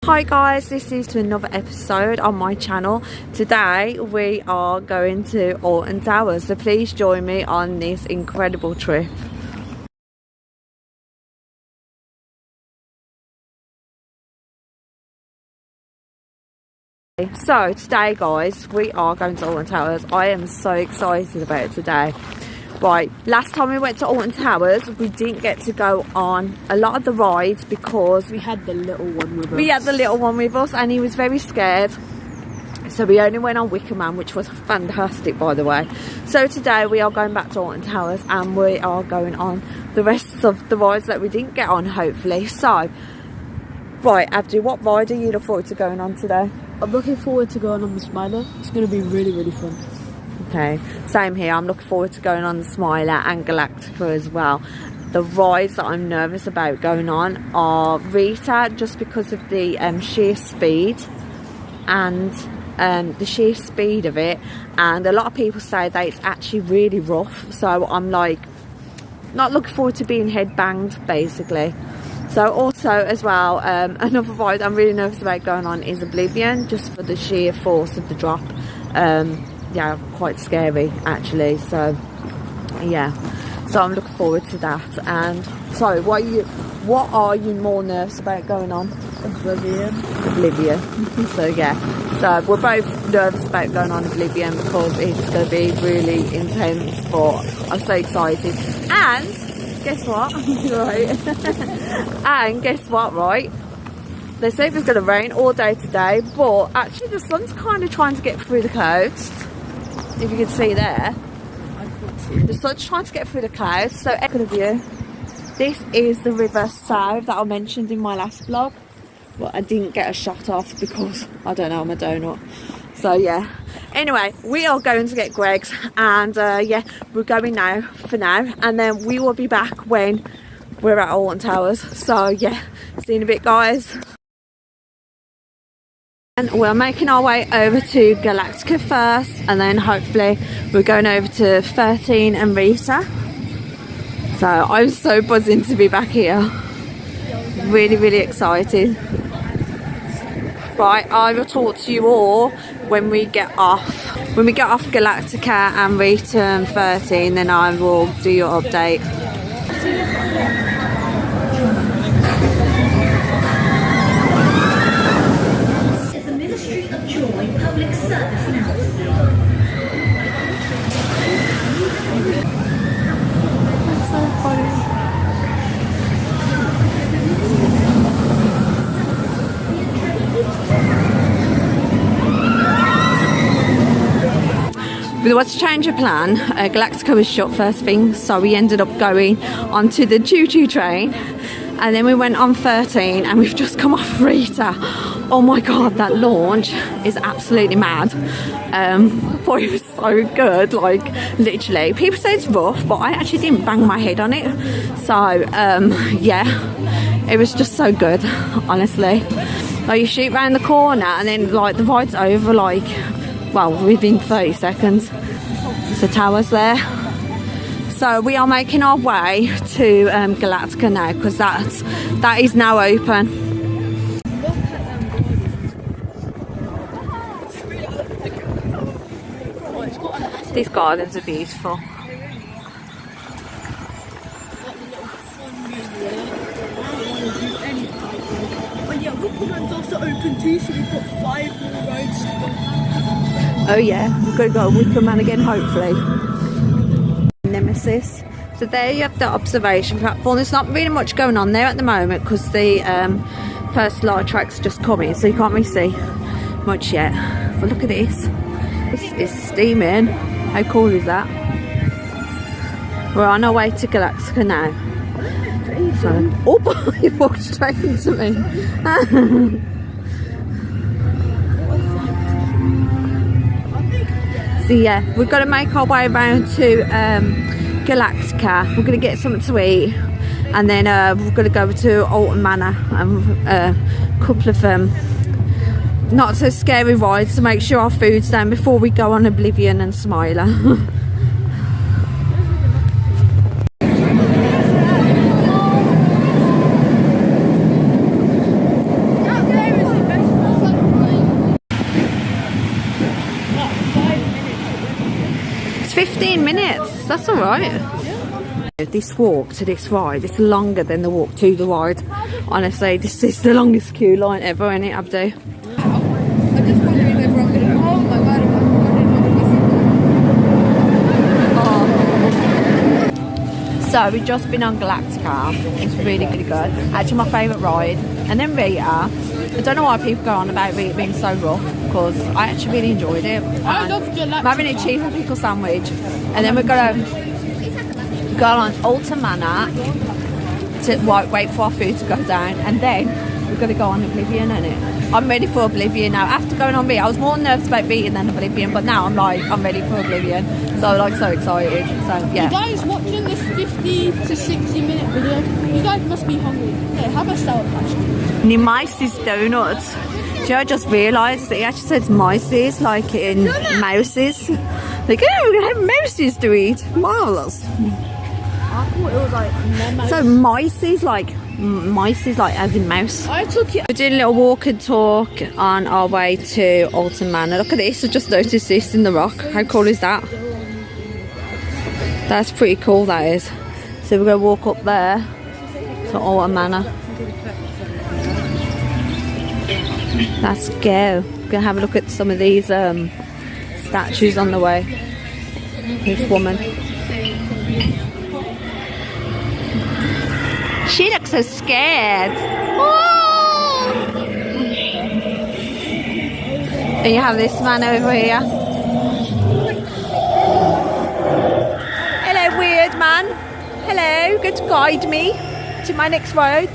Hi guys, this is to another episode on my channel. Today we are going to Alton Towers, so please join me on this incredible trip. So today guys, we are going to Alton Towers. I am so excited about it today. Right, last time we went to Alton Towers, we didn't get to go on a lot of the rides because we had the little one with us. We had the little one with us and he was very scared. So we only went on Wicker Man, which was fantastic by the way. So today we are going back to Alton Towers and we are going on the rest of the rides that we didn't get on, hopefully. So, right, Abdi, what ride are you looking forward to going on today? I'm looking forward to going on the Smiler. It's going to be really fun. Okay, same here. I'm looking forward to going on the Smiler and Galactica as well. The rides that I'm nervous about going on are Rita, just because of the sheer speed and the sheer speed of it, and a lot of people say that it's actually really rough, so I'm like not looking forward to being head banged basically. So also as well, another ride I'm really nervous about going on is Oblivion, just for the sheer force of the drop. Yeah, quite scary actually, so yeah, so I'm looking forward to that. And so what are you more nervous about going on? Oblivion. So yeah, so we're both nervous about going on Oblivion because it's going to be really intense, but I'm so excited. And guess what? Right. And guess what, right? They say it's going to rain all day today, but actually the sun's kind of trying to get through the clouds. If you can see there, the sun's trying to get through the clouds. So look at the view. This is the River South that I mentioned in my last vlog, but I didn't get a shot off because I don't know, I'm a donut. So yeah, anyway, we are going to get Greg's, and yeah, we're going now for now, and then we will be back when we're at Alton Towers. So yeah, see you in a bit guys. And we're making our way over to Galactica first, and then hopefully we're going over to 13 and Rita. So I'm so buzzing to be back here. Really excited. Right, I will talk to you all when we get off. When we get off Galactica and Rita and 13, then I will do your update. Public service announcement. That's so funny. We wanted to change of plan. Galactica was shut first thing, so we ended up going onto the choo-choo train, and then we went on 13, and we've just come off Rita. Oh my god, that launch is absolutely mad. But it was so good, like literally. People say it's rough, but I actually didn't bang my head on it. So yeah, it was just so good, honestly. Like you shoot round the corner and then like the ride's over like, well, within 30 seconds. There's the towers there. So we are making our way to Galactica now, because that is now open. These gardens are beautiful. And yeah, Wicker Man's also open too, so we've got 5 more rides to go. Oh yeah, we're going to go to Wicker Man again, hopefully. Nemesis. So there you have the observation platform. There's not really much going on there at the moment because the first light track's just coming, so you can't really see much yet. But look at this. This is steaming. How cool is that? We're on our way to Galactica now. So, oh, you walked straight into me. So yeah, we've got to make our way around to Galactica. We're going to get something to eat, and then we're going to go to Alton Manor and a couple of not so scary rides to make sure our food's down before we go on Oblivion and Smiler. Out there is 15 minutes. That's all right. This walk to this ride is longer than the walk to the ride. Honestly, this is the longest queue line ever, isn't it, Abdu? I'm just wondering whether I'm gonna. Oh my god! I'm wondering whether So we've just been on Galactica. It's really, really good. Actually, my favourite ride. And then Rita. I don't know why people go on about Rita being so rough, because I actually really enjoyed it. I love Galactica. I'm having a cheese and pickle sandwich, and then we're gonna go on Alton Manor to wait for our food to go down, and then we're gonna go on Oblivion, innit? I'm ready for Oblivion now. After going on Rita, I was more nervous about Rita than Oblivion, but now I'm ready for Oblivion. So I'm so excited. So yeah. You guys watching this 50 to 60 minute video, you guys must be hungry. Here, have a Sour Patch. Mice's donuts. Do you know, I just realised that it actually says mices like in mouses. Like, oh, we're gonna have mouses to eat. Marvellous. I thought it was like So mices like as in mouse. I took it. We're doing a little walk and talk on our way to Alton Manor. Look at this, I just noticed this in the rock. How cool is that? That's pretty cool, that is. So we're going to walk up there to Alton Manor. Let's go. We're going to have a look at some of these statues on the way. This woman. She looks so scared. Oh! And you have this man over here. Hello, weird man. Hello, good to guide me to my next road.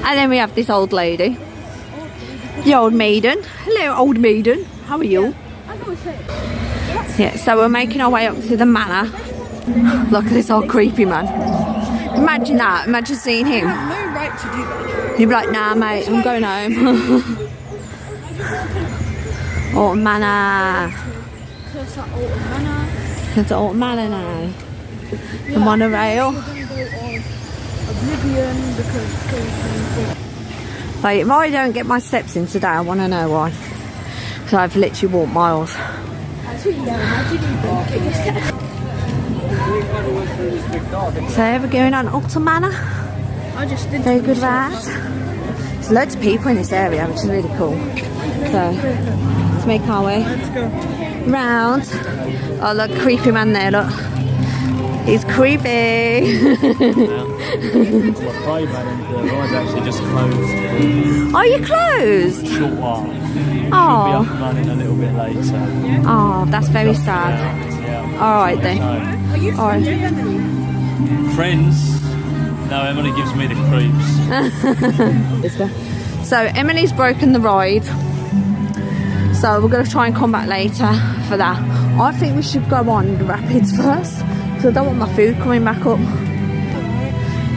And then we have this old lady. The old maiden. Hello, old maiden. How are you? Yeah, so we're making our way up to the manor. Look at this old creepy man. Imagine that. Imagine seeing him. I have no right to do that. He'd be like, nah, mate, I'm going home. Alton Manor. Curse that Alton Manor. It's Alton Manor now. The monorail. We're gonna go on Oblivion because. Like, if I don't get my steps in today, I want to know why. So I've literally walked miles. Actually, yeah, imagine you don't get your steps. So we're going on Alton Manor. I just did. Very good ride. There's loads of people in this area, which is really cool. So let's make our way round. Oh, look, creepy man there, look. He's creepy. My pride man and the ride's actually just closed. Oh, you closed? Short while. Should be Oh, up and running a little bit later. oh, that's very sad. Yeah. All right then. Are you All right. Friends? No, Emily gives me the creeps. So Emily's broken the ride. So we're going to try and come back later for that. I think we should go on the rapids first, because I don't want my food coming back up.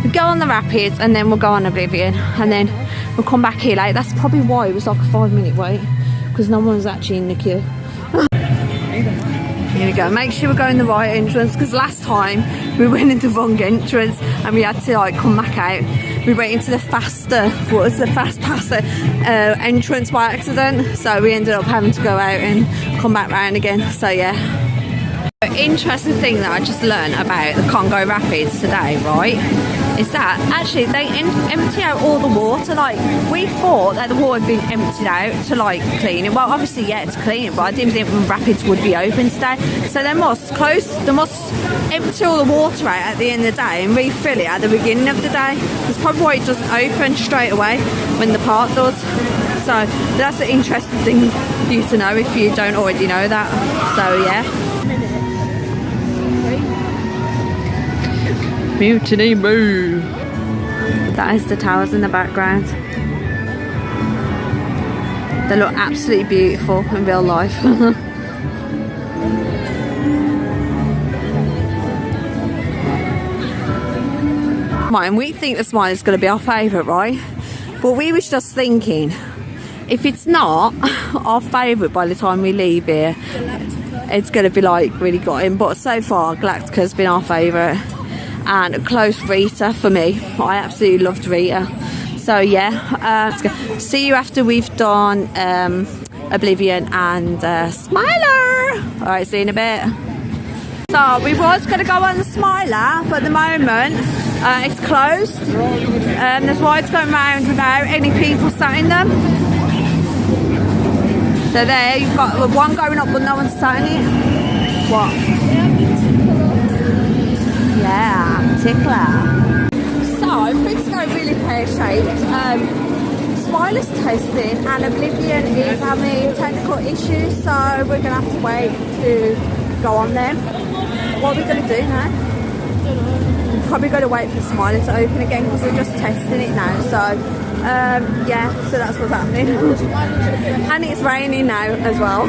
We go on the rapids and then we'll go on Oblivion, and then we'll come back here late. That's probably why it was like a 5-minute wait, because no one was actually in the queue. Here we go. Make sure we're going the right entrance, because last time we went into the wrong entrance and we had to like come back out. We went into the fast passer entrance by accident, so we ended up having to go out and come back round again. So yeah. Interesting thing that I just learned about the Congo Rapids today, right, is that actually they empty out all the water. Like, we thought that the water had been emptied out to like clean it. Well, obviously, yeah, it's clean it, but I didn't think the rapids would be open today. So they must empty all the water out at the end of the day and refill it at the beginning of the day. That's probably why it doesn't open straight away when the park does. So that's an interesting thing for you to know if you don't already know that. So yeah. Mutiny Moo. That is the towers in the background. They look absolutely beautiful in real life. And we think the Smile is going to be our favourite, right? But we was just thinking, if it's not our favourite by the time we leave here, it's going to be like really gutting. But so far, Galactica's been our favourite. And a close Rita for me. I absolutely loved Rita. So yeah, see you after we've done Oblivion and Smiler. Alright, see you in a bit. So we was going to go on the Smiler, but at the moment it's closed. There's rides going round without any people sat in them. So there, you've got one going up but no one's sat in it. What? Yeah, tickler. So, things go really pear-shaped. Smiler's testing and Oblivion is having technical issues, so we're going to have to wait to go on them. What are we going to do now? We're probably going to wait for Smiler to open again because we're just testing it now. So, yeah, so that's what's happening. And it's raining now as well.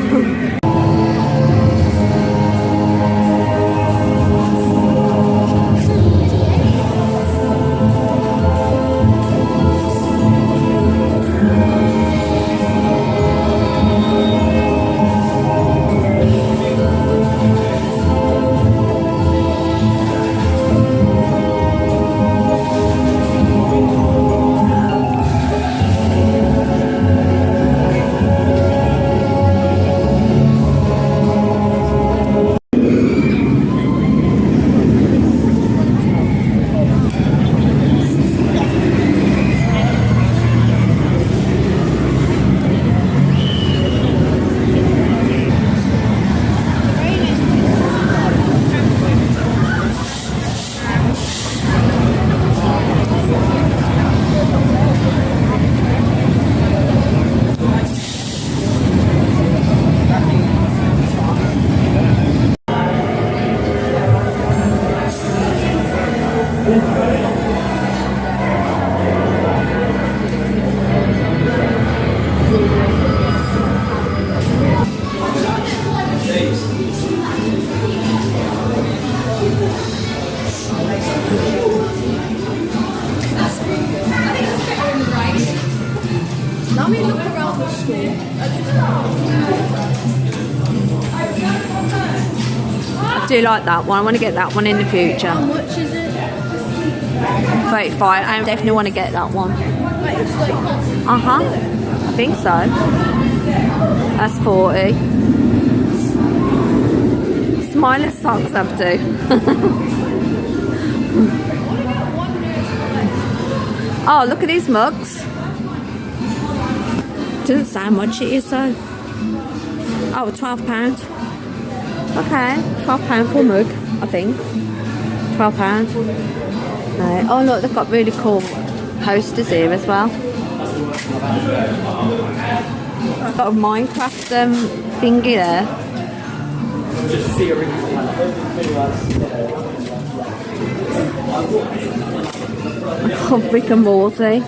Let me look around the store. I do like that one. I want to get that one in the future. How much is it? 35. I definitely want to get that one. Like, it's like, I think so. That's 40. Smiler socks have to. Oh, look at these mugs. Doesn't say how much it is though. Oh, £12. Okay, £12 for a mug, I think. £12. No. Oh look, they've got really cool posters here as well. Got a Minecraft thingy there. Oh, Rick and Morty.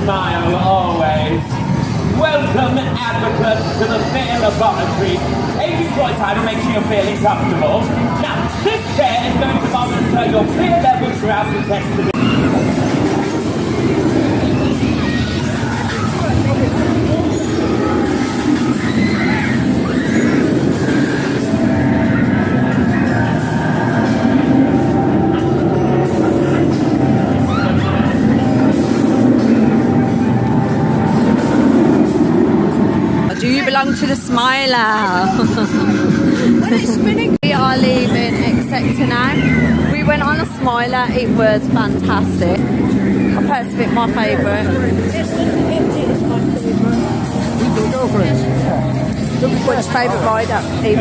Smile always. Welcome, advocates, to the Fair Laboratory. Aging toy time to make sure you're feeling comfortable. Now, this chair is going to monitor your fear level throughout the test. Do you belong to the Smiler? We are leaving Exeter now. We went on a Smiler, it was fantastic. I personally think my favourite. it is my favourite. Which favourite ride Abdu?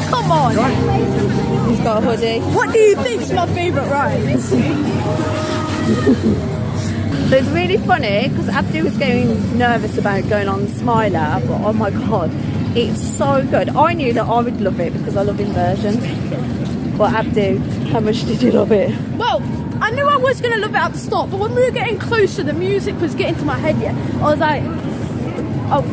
Come on! He's got a hoodie. What do you think is my favourite ride? So it's really funny because Abdu was getting nervous about going on the Smiler, but oh my god, it's so good. I knew that I would love it because I love inversions. But Abdu, how much did you love it? Well, I knew I was going to love it at the start, but when we were getting closer, the music was getting to my head, yeah. I was like, oh,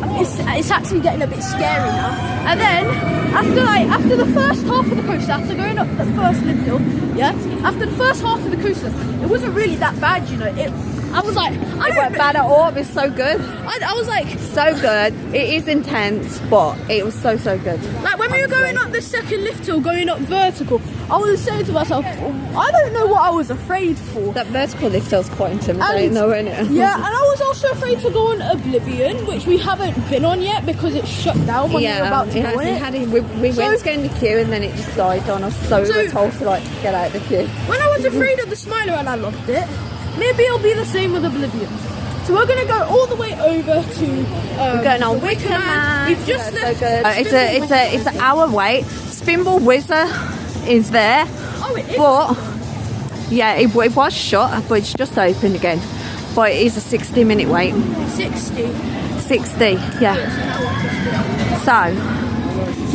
it's actually getting a bit scary now. And then after the first half of the coaster, after going up the first lift hill, yeah, after the first half of the coaster, it wasn't really that bad, you know. I was like, I It wasn't bad at all. It was so good. I was like, So good. It is intense, but it was so good. like when we were going up the second lift hill, going up vertical, I was saying to myself, I don't know what I was afraid for. That vertical lift was quite intimidating, though, isn't it? Yeah, and I was also afraid to go on Oblivion, which we haven't been on yet because it shut down when we were about to go on it. We went to get in the queue and then it just died on us, so we were told to like get out of the queue. When I was afraid of the Smiler and I loved it, maybe it'll be the same with Oblivion. So we're gonna go all the way over to We're going on Wicker Man. We've just left. So good. It's an hour wait. Spinball Whizzer is there, Oh, it is. but yeah, it was shut, but it's just open again. But it is a 60-minute wait. 60. 60, yeah. So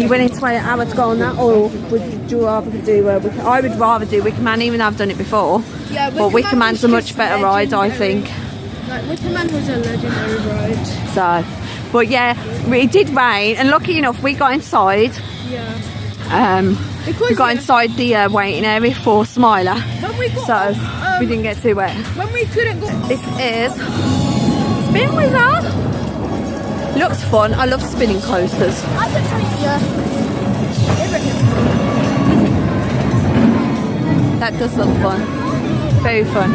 you willing to wait an hour to go on that, or would you rather do? I would rather do Wicker Man, even though I've done it before. Yeah, But Wicker Man's a much better ride, I think. Like Wicker Man was a legendary ride. So, but yeah, it did rain, and lucky enough, we got inside. Yeah. We got inside the waiting area for Smiler, When we got so off, we didn't get too wet. when we couldn't go. This is Spin Wizard. Looks fun. I love spinning coasters. I just think, yeah. That does look fun. Very fun.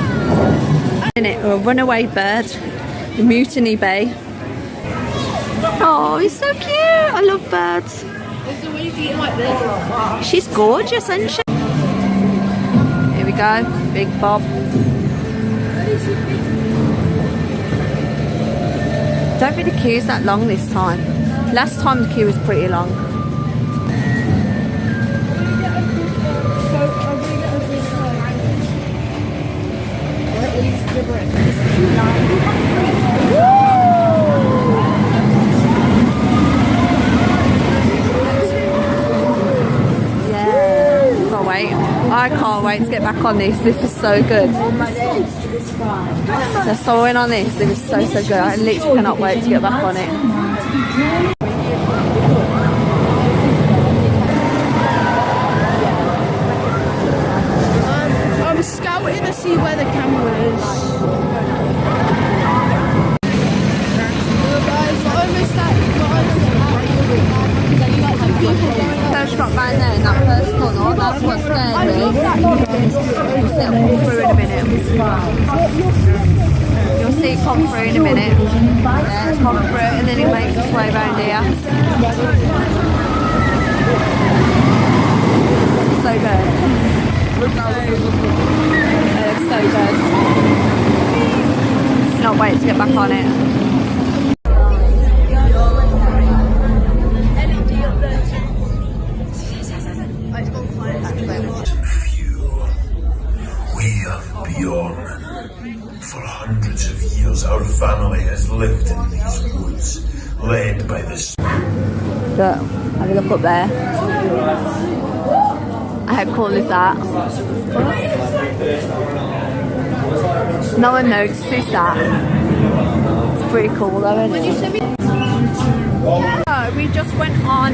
In it, a runaway bird, the Mutiny Bay. Oh, he's so cute. I love birds. Is the way eating like this? She's gorgeous, isn't she? Here we go, Big Bob. Don't think the queue's that long this time. Last time the queue was pretty long. Yeah, can't wait. I can't wait to get back on this. This is so good. Let's go in on this. It was so good. I literally cannot wait to get back on it. I'm scouting to see where the camera is. Guys, we're almost at. First drop right there in that first tunnel, that's what scared me. It'll come through in a minute. You'll see it come through in a minute. Yeah, it's come through and then it makes its way around here. So good. It's so good. Cannot wait to get back on it. For hundreds of years, our family has lived in these woods, led by this. Look, have a look up there. How cool is that? No one notices that. It's pretty cool though, isn't it? So we just went on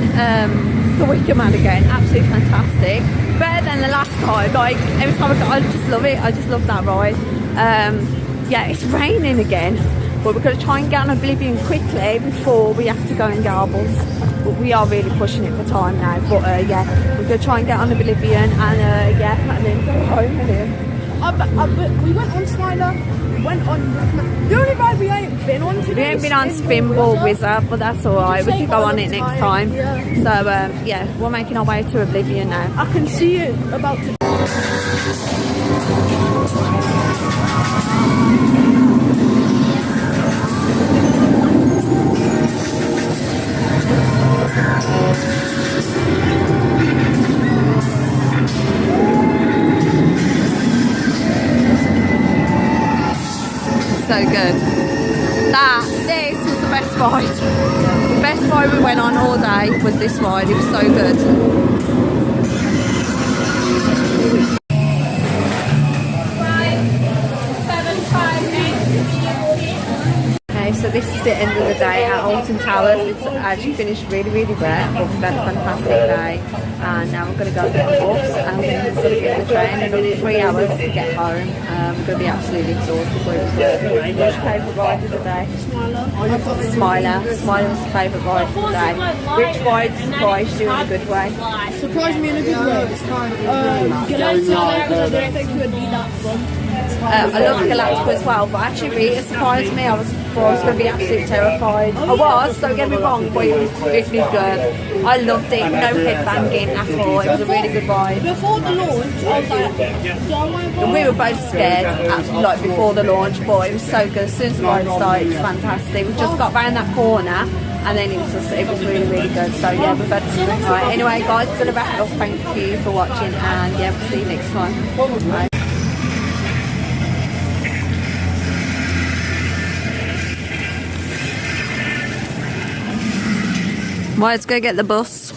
the Wicker Man again. Absolutely fantastic. Better than the last time. Like every time I just love it. I just love that ride. Yeah, it's raining again, but we're going to try and get on Oblivion quickly before we have to go and garbles. But we are really pushing it for time now. But yeah, we're going to try and get on Oblivion and yeah, and then go home with him. We went on Smiler. We went on. The only ride we ain't been on today. We ain't been on Spinball Wizard, but that's alright. We can go on it next time. Yeah. So yeah, we're making our way to Oblivion now. I can see it about to. So good. This was the best ride. The best ride we went on all day was this ride. It was so good. Okay, so this is the end of the day at Alton Towers. It's actually finished really, really wet, but we've had a fantastic day. And now we're going to go get the bus and then we're going to get the train. Another 3 hours to get home. We're going to be absolutely exhausted. But it was good. What's your favourite ride of the day? Smiler. Smiler was the favourite ride of the day. Which ride surprised you in a good way? Surprised me in a good way. Galactica, because I didn't think it would be that fun. I love Galactica as well, but actually really surprised me. I was going to be absolutely terrified. I was, don't get me wrong, but it was really good. I loved it, no headbanging at all. It was a really good ride. Before the launch, I was like, do I want to go? We were both scared, like before the launch, but it was so good. As soon as the ride started, it was fantastic. We just got round that corner, and then it was really, really good. So yeah, we've had a good night. Anyway, guys, it's going to wrap it up. Thank you for watching, and yeah, we'll see you next time. Bye. Well, let's go get the bus.